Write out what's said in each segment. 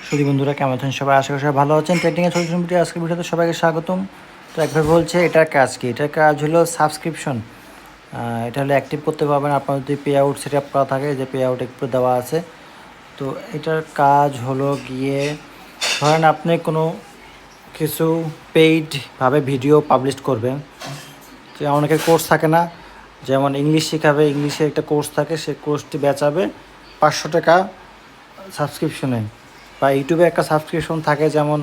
সুধী বন্ধুরা কেমন আছেন সবাই? আশা করি সবাই ভালো আছেন। ট্রেডিংয়ের সলিউশন ভিডিও আজকের ভিডিওতে সবাইকে স্বাগতম। তো একবার বলছে এটার কাজ কি? এটার কাজ হলো সাবস্ক্রিপশন। এটা হলো অ্যাক্টিভ করতে পারবেন আপনার যদি পে আউট সেট আপ করা থাকে, যে পে আউট একটু দেওয়া আছে। তো এটার কাজ হলো গিয়ে ধরেন আপনি কোনো কিছু পেইডভাবে ভিডিও পাবলিশ করবেন, যে অনেকের কোর্স থাকে না, যেমন ইংলিশ শেখাবে, ইংলিশের একটা কোর্স থাকে, সেই কোর্সটি বেচাবে 500 টাকা সাবস্ক্রিপশনে। বা ইউটিউবে একটা সাবস্ক্রিপশন থাকে, যেমন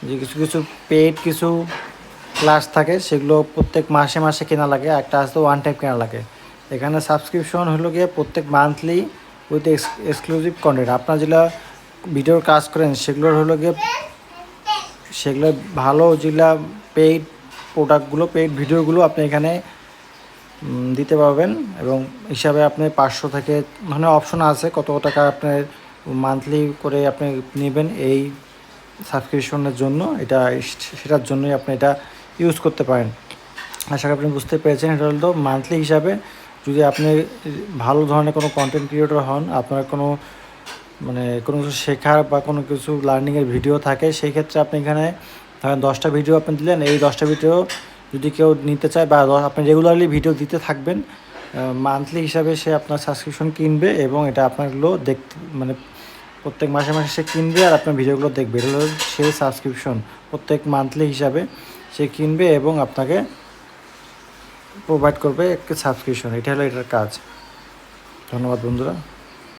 যে কিছু কিছু পেইড কিছু ক্লাস থাকে, সেগুলো প্রত্যেক মাসে মাসে কেনা লাগে, একটা আসতে ওয়ান টাইম কেনা লাগে। এখানে সাবস্ক্রিপশন হলো গিয়ে প্রত্যেক মান্থলি উইথ এক্সক্লুসিভ কন্টেন্ট। আপনার যেগুলো ভিডিওর কাজ করেন সেগুলোর হলো গিয়ে সেগুলো ভালো, যেগুলো পেইড প্রোডাক্টগুলো, পেইড ভিডিওগুলো আপনি এখানে দিতে পারবেন। এবং হিসাবে আপনি 500 থেকে মানে অপশন আছে কত টাকা আপনার মান্থলি করে আপনি নেবেন এই সাবস্ক্রিপশনের জন্য। এটা সেটার জন্যই আপনি এটা ইউজ করতে পারেন। আশা করি আপনি বুঝতে পেরেছেন। এটা হলো মান্থলি হিসাবে। যদি আপনি ভালো ধরনের কোনো কন্টেন্ট ক্রিয়েটর হন, আপনার কোনো কোনো কিছু শেখার বা কোনো কিছু লার্নিংয়ের ভিডিও থাকে, সেই ক্ষেত্রে আপনি এখানে ধরেন 10টা ভিডিও আপনি দিলেন, এই 10টা ভিডিও যদি কেউ নিতে চায় বা আপনি রেগুলারলি ভিডিও দিতে থাকবেন, মান্থলি হিসাবে সে আপনার সাবস্ক্রিপশন কিনবে এবং এটা আপনারগুলো দেখতে প্রত্যেক মাসে মাসে সে কিনবে আর আপনার ভিডিওগুলো দেখবে। এটা হলো সেই সাবস্ক্রিপশন। প্রত্যেক মান্থলি হিসাবে সে কিনবে এবং আপনাকে প্রোভাইড করবে একটা সাবস্ক্রিপশন। এটা হলো এটার কাজ। ধন্যবাদ বন্ধুরা।